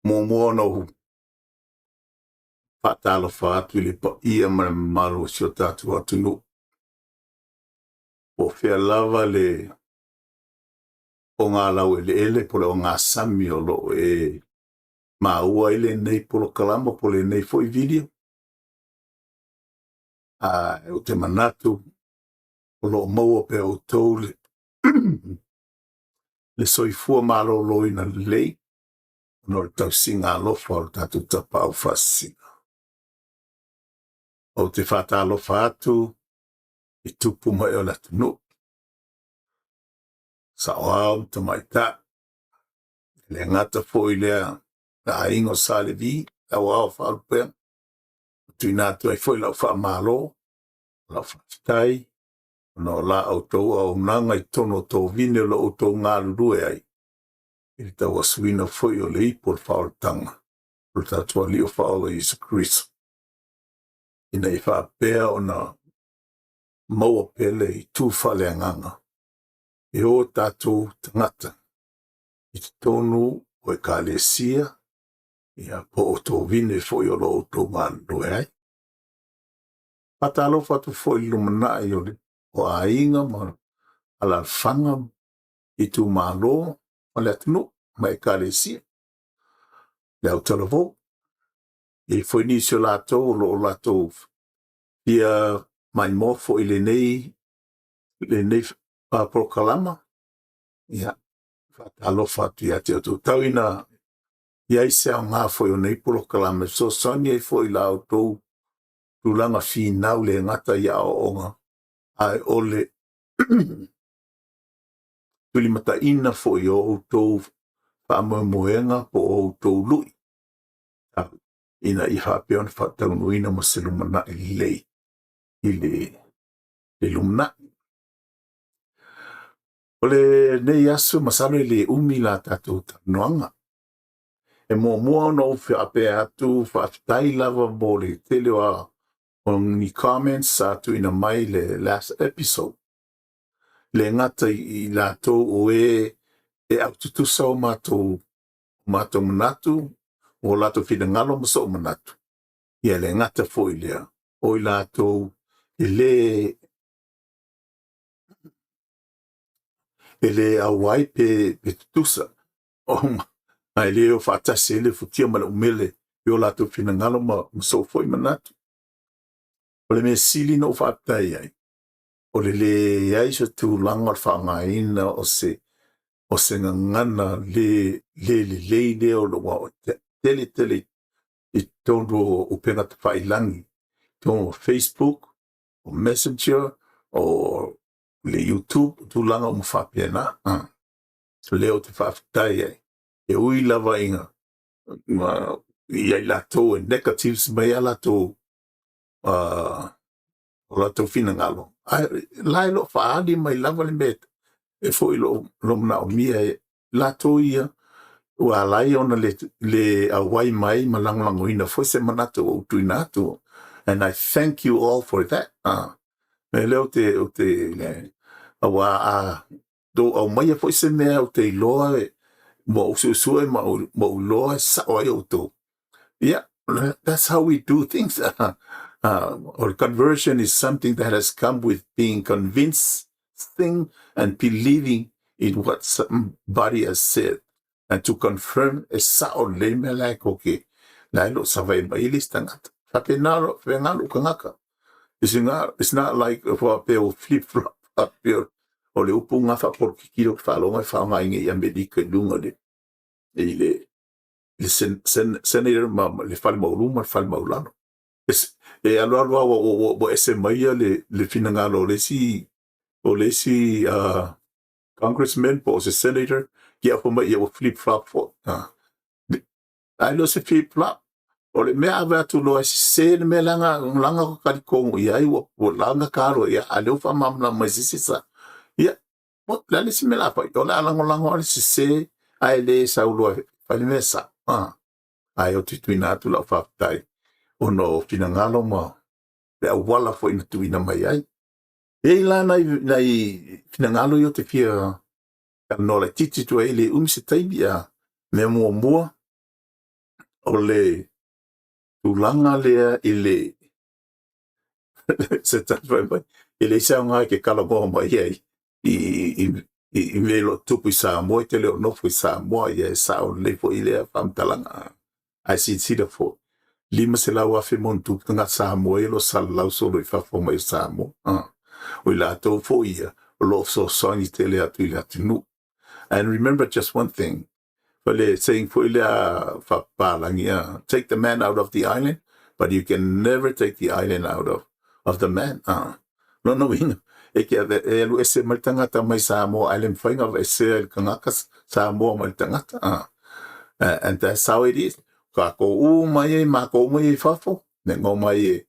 Momono patalo fa tu le pa ia malo sio tatu atu no o fea lava le o ngā lau ele pole o ngā sami o lo ma ua ele nei polo kalama pole nei foi video o te manatu o lo maua pe o tau le soifua malo loina lei no le tau singa alofa o tatu tapa au fasi o te fata alofa atu i tupu mai o la tunu sa oau ta mai ta le ngata foi lea la ingo sale vi la oau whalpea tui nātu ai foi lau wha malo lau whakitai no la autou au nanga i tono tō vine lo autou ngā lurue ai i tau asuina foi o le ipo le whaoltanga o tatua li o whaola Isu Kristo ina i whapea o na maua pele i tū whale anganga e o tātou tangata i te tonu o e kālesia ia po o tō vine foi o lo autou ngā lurue ai patalo fatu foi lumana i o le o a inga ma ala fanga i tu malo o le atunu mai kalesi le au talavo i foi ni sio lato lo lato ia mai mofo i le nei pa prokalama ia fatalo fatu ia te tu tawina ia i se ngā foi o nei prokalama so sonia i foi la auto tulanga fi nau le ngata ia o onga ai ole tuli mata ina fo i o tau whaamoemoenga po o tau lui. Ina i hapeon whaataunuina mo se lumana i lei. I le lumana. O le nei asu masalo i le umi la tātou tanuanga. E mua no whiape atu whaatai lava mo le teleo o ni comments atu ina mai le last episode. Le ngata i lātou o e au tutusa o mātou manatu, o lātou whina ngalo maso o manatu. Ia le ngata fo i lea, o i lātou e le awai pe tutusa. O mai leo whaatase ele futia mana umele, i o lātou whina ngalo maso fo i manatu. O le me sili no whaatai ai. O le ai sa tu langa whangaina o se ngana le o loa o tele i tono o pena te whailangi. Tono Facebook, o Messenger, o le YouTube, tu langa o mwhapena. So leo te whaafitai ai. E ui lava inga. I ai lato e negatives mai a lato o lato fina ngalo. Lai lo faali mai lava le meta. E foi lo mna o mia la toia o alai ona le awai mai malanglango ina foi se manato o tuinato and I thank you all for that. Me leo te awa do o mai foi se me o te loa mo so mo loa sa o to. Yeah, that's how we do things. Or conversion is something that has come with being convinced and believing in what somebody has said. And to confirm a sao leme like, okay, lailo savay mailis tangat. Fapenalo, fengalo kangaka. It's not like for a flip-flop up here. O le upunga fa por kikiro falonga fa nga inge ya medika lunga de. Le senator le fal mauluma fal maulano. E alo wo ese maia le finangalo o lesi congressman po se senator kia po mai o flip flop fo ai lo se flip flop o le mea ava tu lo se me langa ko kali ko ia i wo langa karo ia alo fa mamla mai sisa ia mo la le se me la pa o la langa se ai le saulo fai mesa ai o tuina atu la fatai ono finangalo mo le wala fo ina tuina mai ai e la nai finangalo yo te fia no le titi tu ele se taibia me mua o le tulanga lea ile se tatwa mai ile sa nga ke kala bo mai ai i melo tupu sa mo te le no fu sa mo ye sa o le fo ile fam talanga ai si da fo lima se la wa fe mon tu nga sa mo e lo sa la so lo fa fo mai sa mo o la to fo ia lo so so ni te le atu ia tu. And remember just one thing. Saying take the man out of the island, but you can never take the island out of the man. No ina. Ese maltangata mai Samoa Island fine of ese kangakas Samoa maltangata. And that's how it is. Kako mai mako mai fafo. Nengo mai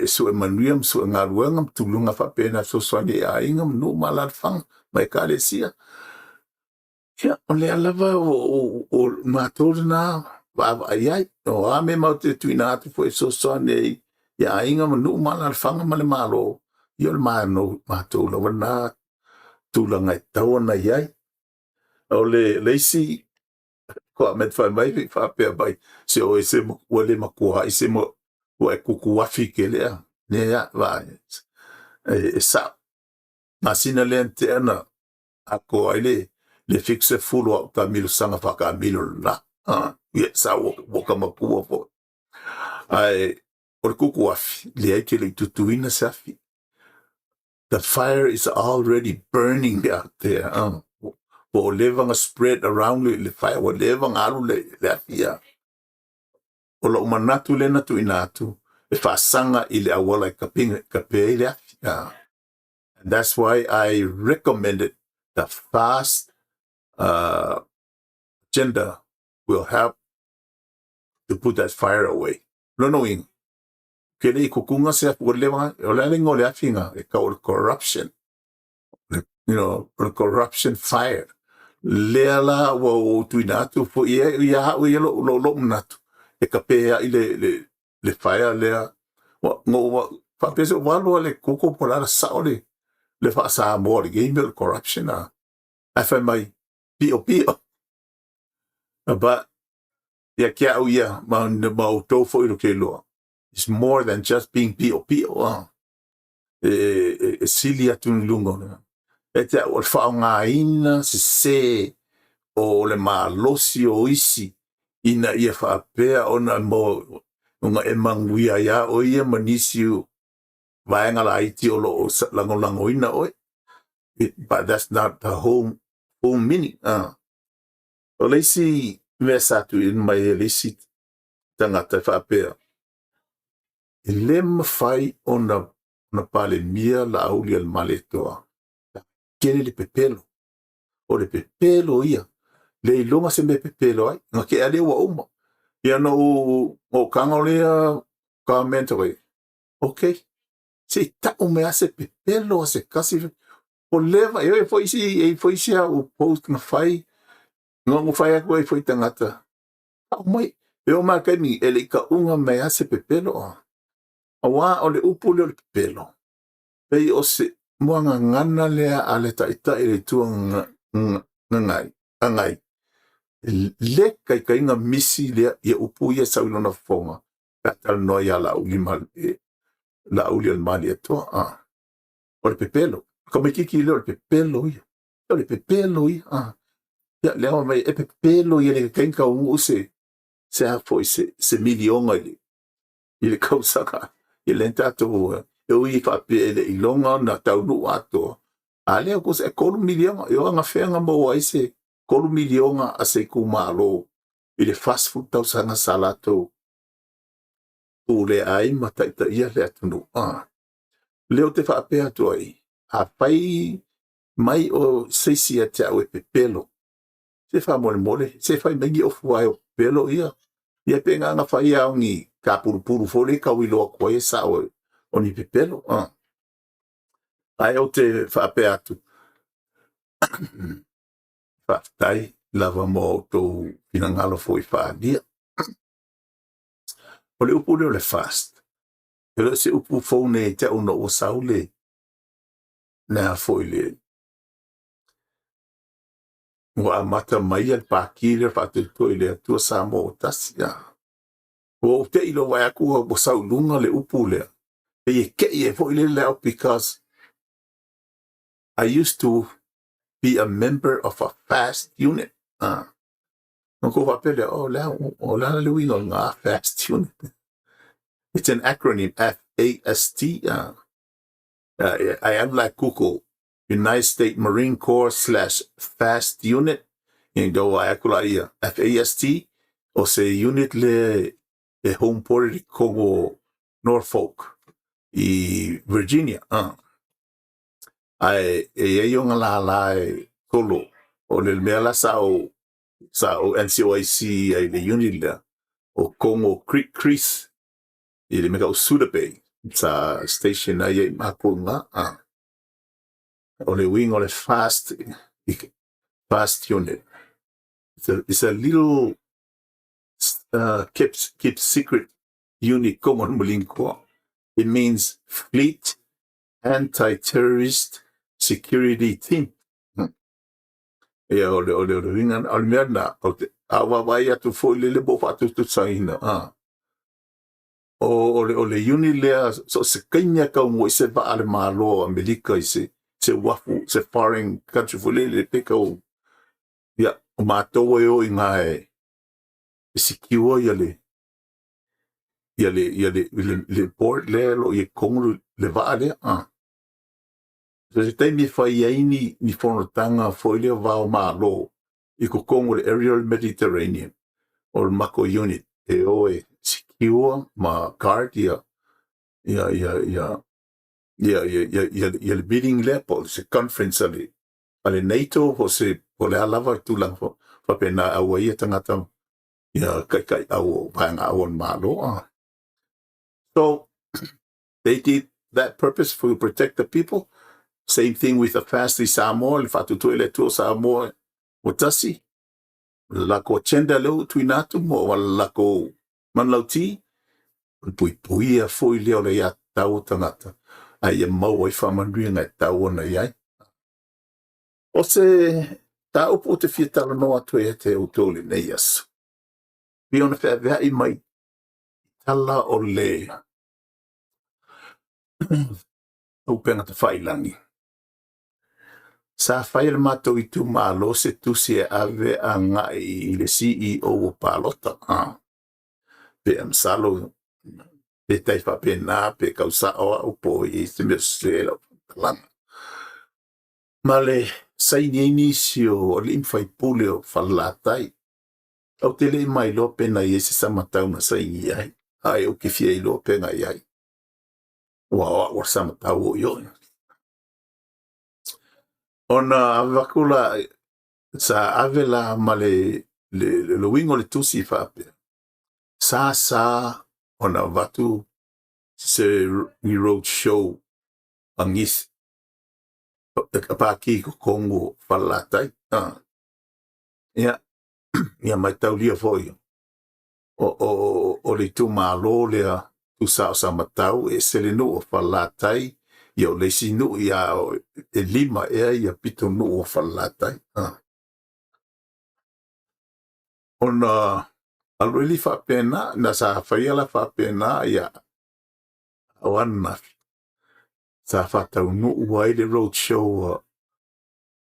su emanuiam su ngaruangam tulunga fa pena so swani aingam no malarfang mai kalesia. Yeah, ole alava o mator na va ai o ame mau te tuina atu foi so sone ya inga manu mala fanga male malo yo ma no mato no na tulanga tau na yai ole leisi ko met fa mai fa pe bai se o ese ole makua ese mo o e kuku afi ke le ne ya va sa masina lente ana ako ile le fixe fulo ta mil sanga fa ka mil la ye sa wo kama kuwa fo ai or kuku afi le ai ke le tutuina safi the fire is already burning out there o levanga spread around le fire o levanga alu le afia o lo manatu le natu inatu e fa sanga ile awala kapinga ile afia. And that's why I recommended the fast agenda will help to put that fire away. No knowing. Kele kukunga se lewa o le ngole afinga e ka corruption. The corruption fire. Leala wo tuinatu fo ia lo natu. E ka pe le fire lea. Ngo fa peso walo le koko pola saole. Le fa sa mo le game corruption fa mai pio but ya kia uia ma to fo ilo ke lo. It's more than just being pio silia tun lungo e te o fa nga ina se o le malosi o isi ina ia fa pe ona mo nga e manguia ya o ia manisiu vaenga la iti o lo lango ina oi. But that's not the whole meaning. O leisi me satu in mai leisi tangata fa pe lem fai ona pale mia la auli al maletoa kele le pepelo o le pepelo ia le ilonga se me pepelo ai nga ke ale wa uma ia no o kanga lea ka mentore okay se ta o me ase pepelo se kasi o leva e foi si o post na fai no fai ko foi tangata o mai e o ma ke mi ele ka unga me ase pepelo awa o le upu le pepelo pei o se moanga ngana lea ale taita ele tuanga ngai le kai nga misi lea ia upu ia saulona fonga katal no ia la uli al mali eto o le pepelo come kiki le pepelo ia ya leo mai e pepelo ia le kenka u se a foi se milionga ile kausaka ile tato e ui fa pe le ilonga na tau nu ato ale ko se kolu milionga yo nga fenga mo ai se kolu milionga a se kumalo ile fast food tau sanga salato o le ai mata ita ia le atunu leo te fa pe ato ai a pai mai o seisia te au e pepelo se fa mole se fa mengi o fuai o pelo ia penga nga fa ia ngi ka puru fole ka wilo ko e sa o ni pepelo ai o te fa pe atu fa tai lava mo tou pinangalo foi whaadia. O le upu leo le fast. E le se upu fone te una o saule na foi le. Wa mata mai al pakile whaatuto i le atua sa mo o tasi. O te ilo wai aku o saulunga le upu lea. E ke e foi le leo because I used to be a member of a fast unit. Noko wapele, o la le wingo ngā fast unit. It's an acronym, FAST. I am like Google, United States Marine Corps /FAST unit. Yung daw ay akula iya, FAST, o se unit le home port di Congo, Norfolk, i Virginia. Ai yung lalai kolo, o le mela sa o NCOIC ay le unit le, o Congo Creek Crease, i le mega o Suda Bay. Sa station na ye mako nga o le wing o le fast unit. It's a little kept secret unit common mulingko. It means Fleet Anti-Terrorist Security Team. Ya o le wing an almerna o te awa wai atu fo le bo fatu tu saina o le unit lea so se kainya ka mo se ba ale malo Amerika se wafu se foreign country fo le peka o ya o mato e o inga e secure le port le lo ye kongo le va ale so se tai mi fai ai ni fono tanga fo le va o malo i ko kongo le aerial Mediterranean o mako unit e o e secure ma guard ya le meeting le po se conference ale NATO o se o le alava tu lang fo fa pena a wai tangata ya kai au banga on malo so they did that purpose for to protect the people. Same thing with the fasti Samoa le fatu to ele to Samoa o tasi la ko chenda lo tuinatu mo wala ko manlauti pui a foi leo le ya tau tangata ai mau ai whamanui ngai tau ona iai o se ta upo te fiatala noa to e te utole nei asu pi ona whea vea i mai tala o le upenga te whailangi sa whai le mato i tu malo se tusi e ave a ngai i le CEO o Palota pe am salo pe tai whapena pe kausa o upo i se me sela langa ma le saini si o limfai pule o whalatai au te le mai lo pena i se samatau na saini ai ai o ke fia i lo pena iai wa samatau o yo ona avakula sa avela ma le wingo le tusi whape sa ona vatu se road show angis paki ko Kongo whalatai ia mai tau lia foi o le tu malo lea tu sa matau e sele no o whalatai ia o le sinu ia e lima ia pito no o whalatai ona alweli whapena na sa whaiala whapena ia awana sa whatau no uai le road show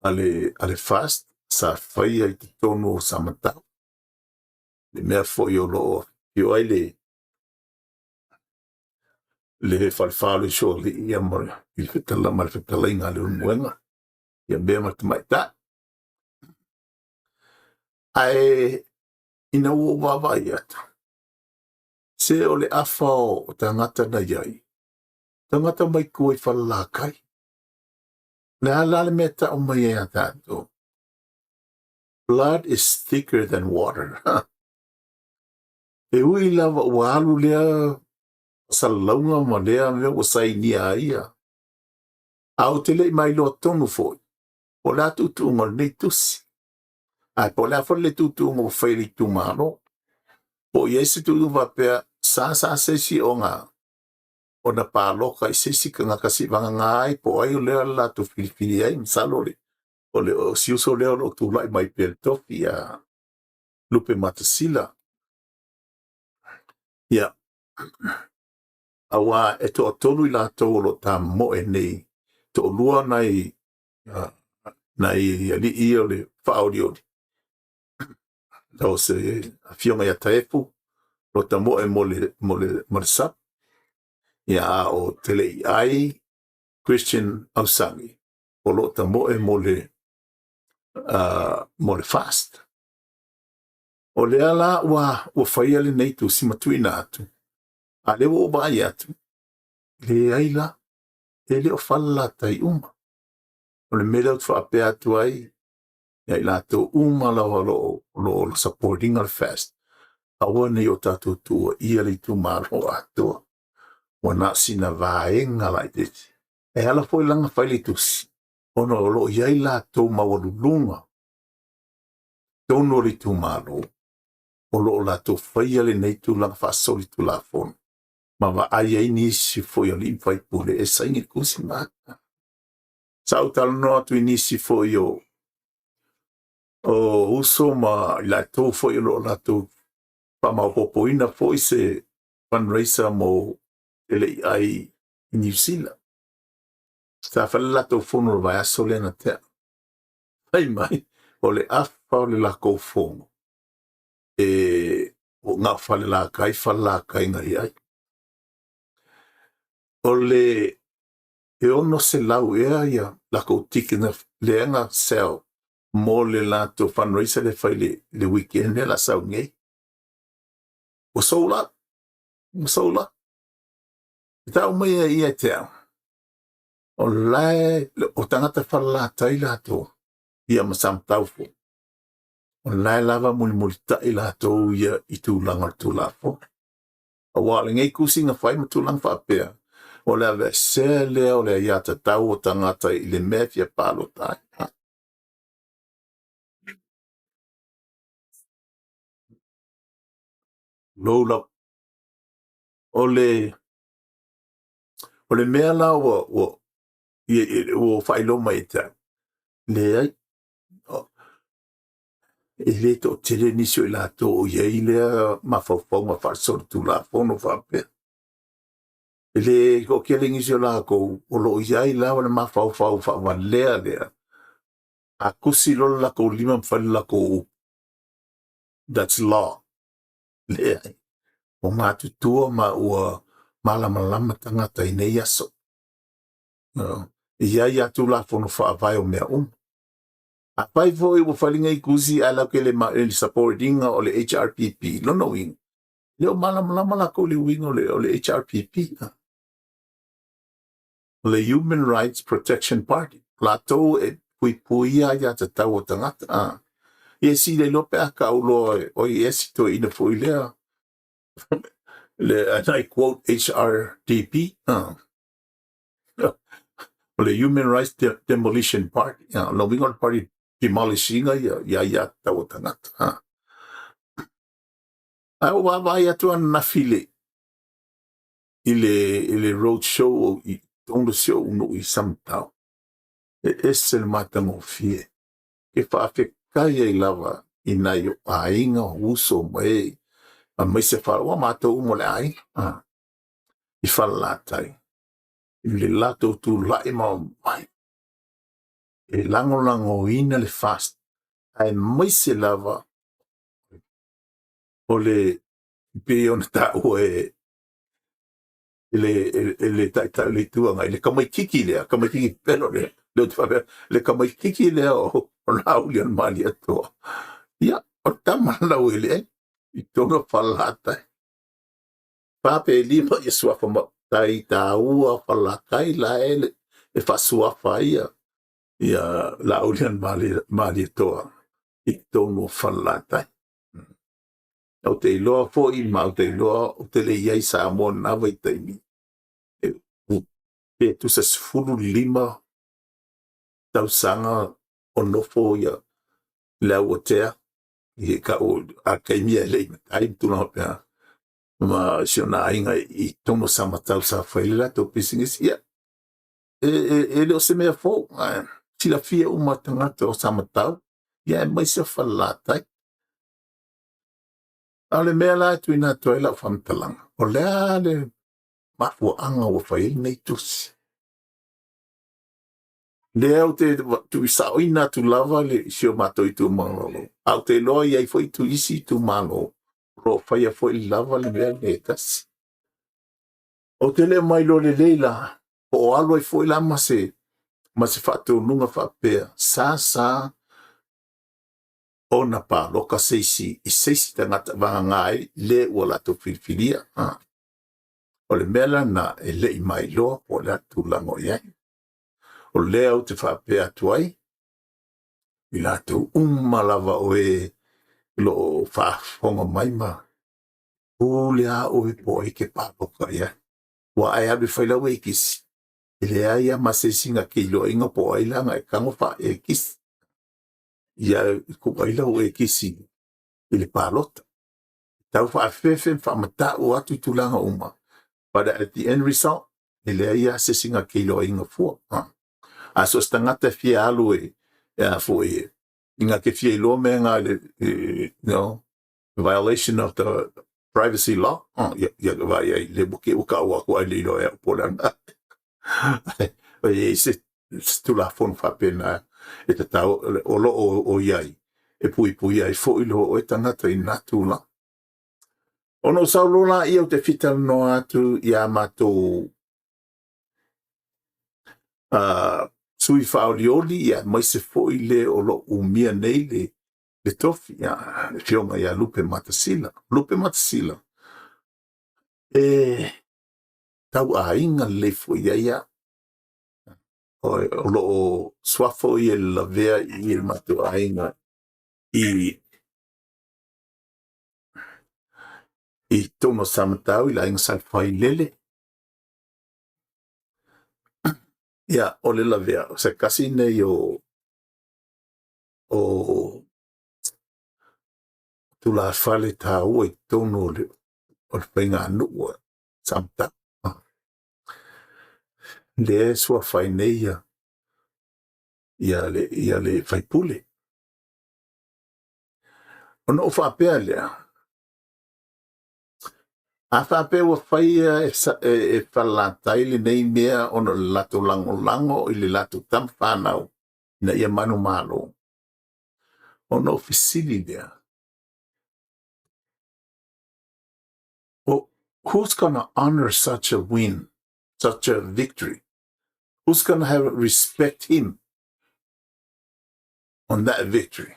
ale fast sa whaia i te tono sa matau le mea foi o loo i oai le falfalo i so li ia mara i whetala inga le unmuenga ia mea matamaita ai ina ua wawai atu se o le afa o tangata na iai tangata mai kua i whalakai le halale mea ta o mai ea tato blood is thicker than water e ui lava ua alu lea salaunga ma lea mea ua sainia ia au te lei mai loa tonu foi o la tutu ngal nei tusi Ai po le afo le tutu mo whaili tu malo. Po i ese tutu wapea sa sesi o ngā. O na pāloka i sesi ka ngā kasi wanga ngai po ai o lea la tu filifili ai msalo le. O le o siuso leo lo tu lai mai pel tofi a Lupe Matasila. Ia. Awa e to tolu i la tau lo ta mo e nei. To lua nai ali i o le whaori o li. Tau se fionga ia taefu. Lo ta mo e mo le sap. Ia o tele i ai Christian Ausangi. O lo ta mo e mo le fast. O le ala wa whaia le nei tu si matuina atu. A le wo ba atu. Le aila. E le o falla tai uma. O le mele ut wha pe atu ai. Ia i lato uma lo supporting al fast. Awa nei o tatu tua ia li tu maro atua. Wana sina vaenga lai tete. E ala foi langa whaili tusi. Ono lo iai lato mawalulunga. Tono li tu maro. O lo lato whaia le nei tu langa whaasoli tu la fono. Ma wa ai ai nisi foi ali whai pule e saingi kusi maka. Sau talo no atu nisi foi o uso ma lato foi lo lato pa maupopoina foi se fundraiser mo ele ai New Zealand. Sta fa lato fono vai a solena te. Ai mai o le afa o le lako fono. O ngā whale la kai whala kai ngai ai. O le e ono se lau ea ia lako tikina leanga sel mo le lato fundraiser le whai le weekend le la sau ngei. O soula. O soula. Tau mai ia te au. O lai o tangata whala tai lato ia masam taufo. O lai lava muli tai lato ia i tu langa tu lafo. A wale ngei kusinga whai ma tu lang whapea. O le ave se lea o le iata tau o tangata i le mefia palo tai. Lola. O le mea la o whailo mai ta. Le ai. E le to tele nisio i la to o iei lea mawhawhau ma whaasoro tu la fono whapea. E le ko kia lingisio la ko o lo iai la wana mawhawhau whawa lea. A kusi lola la ko lima mwhali la ko that's law. Le ai. O ngā tutua ma ua malama tangata i nei aso. Iai atu la fono whaavai o mea A pai fo i whalinga i kusi ala ke le supportinga o le HRPP. No wing. Leo malama la ko le wing o le HRPP. Le Human Rights Protection Party. La tau e puia ia te tau o tangata. I si le lope a ka ulo o i esi to ina fo i lea. And I quote HRDP. Le Human Rights Demolition Party. Lo wing o party demolishinga ia tau o tangata. Ai o wawai atu an nafile. I le road show o i tondo sio uno i samtau. E ese le matango fie. Ke whaafekai ai lava i nai o ainga uso mai. A mai se wha wa mātou umo le ai. I whalatai. I le lato tu lai mau mai. E lango ina le fast. Ai mai se lava. O le peona ta o le ta le tuanga. Le kamai kiki lea. Kamai kiki pelo lea. Le kamai kiki lea o naulian mali atua. Ia, o tamana wele. I tono whalatai. Pape lima i suafa tai ta ua whalakai la e whasuafa ia. Ia laulian mali atua. I tono whalatai. Au te iloa fo i ma au te iloa o te le iai sa amon nawa i taimi. E tu sa sifuru lima tausanga o nofo ia la o tea i ka o a kai mia le ai tu no pe ma siona inga I tono samatau sa faila to pisingis ia ele o se mea fo tila fia uma tangata o samatau ia mai se falatai ale mea la tu ina toila famtalanga o lea le mafua anga o fail nei tusi lea te tu isa ina tu lava le sio mato I tu malolo au te loa iai foi tu isi tu malo ro faia foi lava le mea le tasi o te le mai lo le leila o alo I foi la ma se fatu nunga whapea sa ona pa loka seisi I seisi tangata wanga ngai le ua lato filifilia o le mela na e le I mai loa o le atu lango iai o le au te whapea tuai I lato lava o lo whafonga mai ma o le a o po ke pa loka iai wa ai abe whailau kisi ele ai ma se singa ke lo inga po ai langa e kango fa kisi ia ko ai lo kisi ele palota tau fa fefe fa mata o atu tulanga uma but at the end result ele ai se singa ke lo inga fo a so stangata fia alu fo inga ke fia lo me nga no violation of the privacy law ya vai le buke o ka wa ko ai lo e polanga se tu la fon fa pena e te tau o lo o iai e pui ai fo ilo o e tangata I natula ono saulona I o te fital no atu ia mato sui faolioli ia mai se fo I le o lo umia nei le tofi ia fionga ia lupe matasila tau a inga le fo ia o lo swafo I la vea I il matu ainga I tono samatau I la inga salfai lele ia o le la vea o se kasi nei o tu la fale ta ua I tono o le painga anu ua samatau le swafai nei ia le faipule ono o whapea lea a whapea ua whaia e whalatai le nei mea ono le lato lango I le lato tam whanau na ia manu malo ono fisili lea who's gonna honor such a win, such a victory? Who's gonna have respect him on that victory?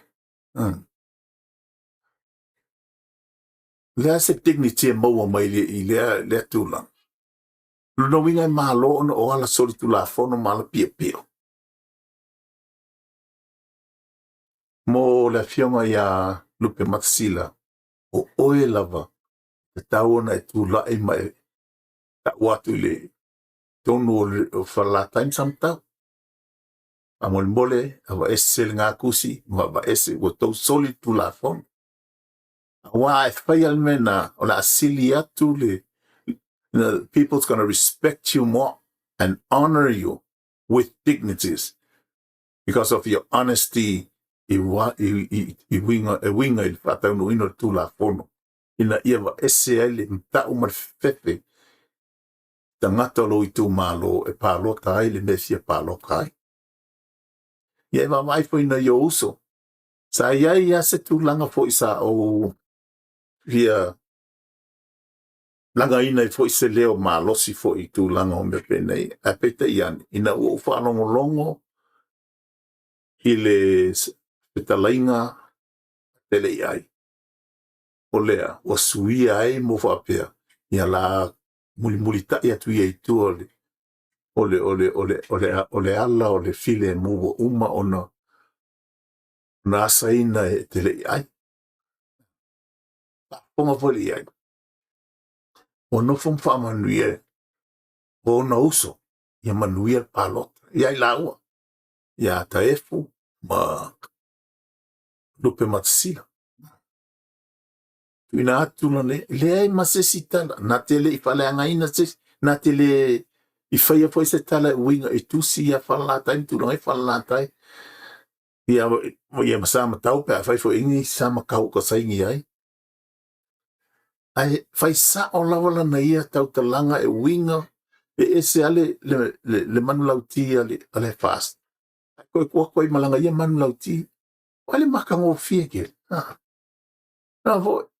There's a dignity mo mai le tulang. Luno winga malo no o ala soli tula fono mala pia. Mo la fioma ya lupe matsila o oe lava te taona e tula e mai ta watu le tonu o fala time samtau. Amol mole ava ese nga kusi ma ese o to soli tula fono. Wa fai almena o la asili atu le people's going to respect you more and honor you with dignities because of your honesty I winga il fatau no ino tu la fono ina ia wa ese ele mta umar fefe tangata lo I tu malo e palo tai le mesia palo kai ia wa mai fo ina yo uso sa ia se tu langa fo isa o via langa ina I fo se leo malosi fo I tu langa o me penei a pete ian ina o whanongo I le petalainga tele ai o lea o suia ai mo whapea ia la mulimulita ia tu ia I tu ole ala o le file muwa uma ona na saina e tele ai ponga foli ai o no fom fa manuia o na uso ia manuia palota ia I laua ia taefu ma lupe matasila. Tuina atu na le ai masesi tala. Na tele I whale angai na tele I whaia fo se tala winga I tusi ia whalatai, turangai whalatai. Ia masama tau pe a whai fo ingi sama kau ka saingi ai. Ai whai sa o lawala na ia tau talanga winga e se ale le manu lauti ale fast. Koe kua malanga ia manu lauti. Wale makango fie ke. Na vo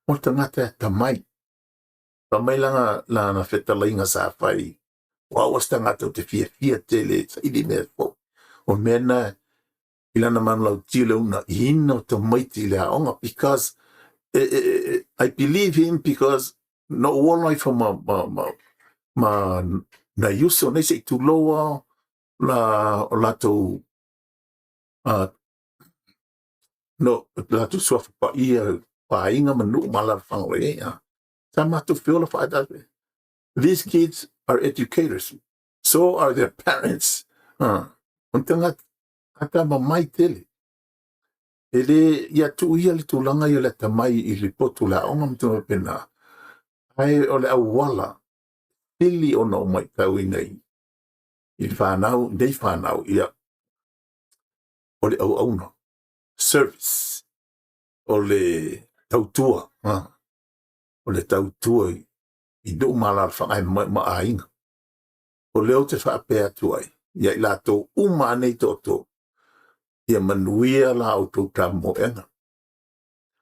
o tangata tamai. Tamai langa na whetalainga sa whai. Wawas tangata te fia tele sa ili mea fo. O mena ilana manu lauti le una ino tamai ti le aonga because I believe him because no one life from ma na yuso ne se tu loa la to no la to sofa pa ia pa inga manu mala fangle ya sama to feel of that. These kids are educators, so are their parents. Untanga ata mai tele ele ia tu ia le tulanga ia le tamai I le potu la onga mtu pena ai ole awala pili ona o mai tau nei I whanau nei whanau ia ole au no service ole tautua ole tautua I do mala whangai ma ainga o leo te whapea tuai ia I lato uma nei toto ia manuia la au tau tamo enga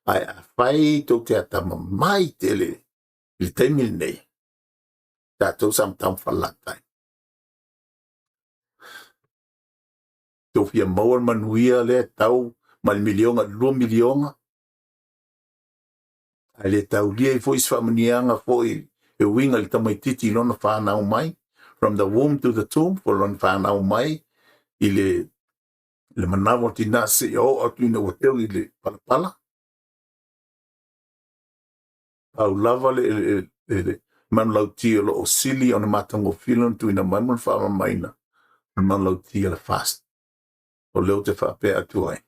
ai a whai tau te atama mai tele I teimil nei tatou sam tam whalatai Tofia mauan manuia le tau mal milionga 2 milionga ale tau lia I foi sfamanianga foi e winga I tamai titi lona whanau mai from the womb to the tomb for lona whanau mai I le manawa tina se o atu ina wateu I le palapala au lava le man lauti lo o sili ona matango filon tu ina man wha maina man lauti le fast o leo te whapea atu ai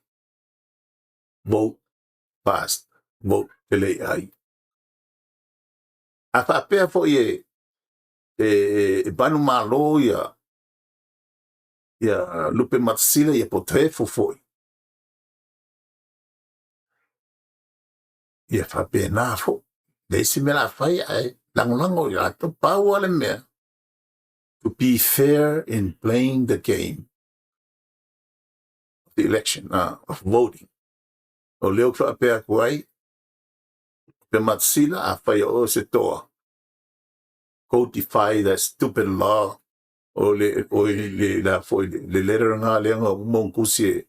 vote fast vote tele ai a whapea fo e banu malo ia lupe matsila ia potrefo foi ia whapea na fo leisi me la whai ai langolango ia to pau ale mea to be fair in playing the game of the election of voting o leo whapea kuai pe matsila a whai o se toa codify that stupid law o le la foi le letter nga le nga mon kusie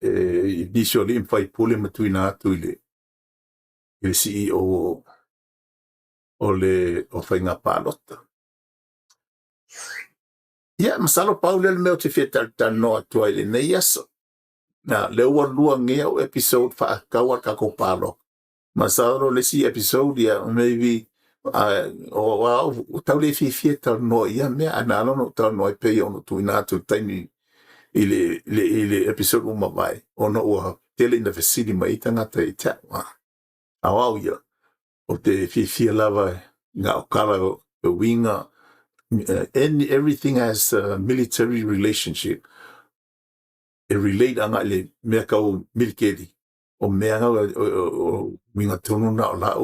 initially in fai pule matuina atu le CEO o fai nga palota ia masalo paule le meo te fia tal no atu ai le yaso na le ua lua ngea o episode fa kawa kako palo masalo le si episode ia maybe o tau le fia tal no ia mea analo no tal no pe ono tuina atu taimi ile episode uma vai ono ua tele in the facility mai tangata I ta awau ia o te fia lava nga o kala o winga everything has a military relationship e relate anga le mea kau milkeri o mea nga o winga tonu na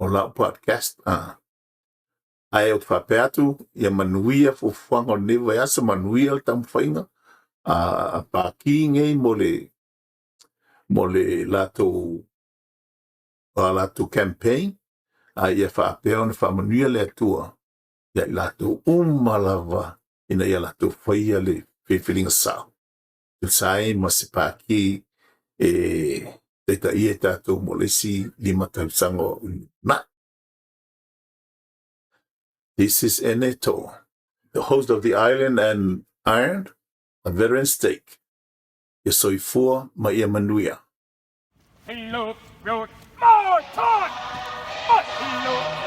o la podcast ai o whapeatu ia manuia fo whanga o newa asa manuia al tam whainga a paki ngei mo le lato campaign ia whapea ona whamanuia le atua ia lato umalava ina ia lato whaia le whiwhiringa sao tu sai ma se paki teita ia tato mo le si 5 tausango na. This is Eneto, the host of the Island and Iron, a veteran stake. Yo soy Fua Maia Manuia. Hello, road, more time! Hello.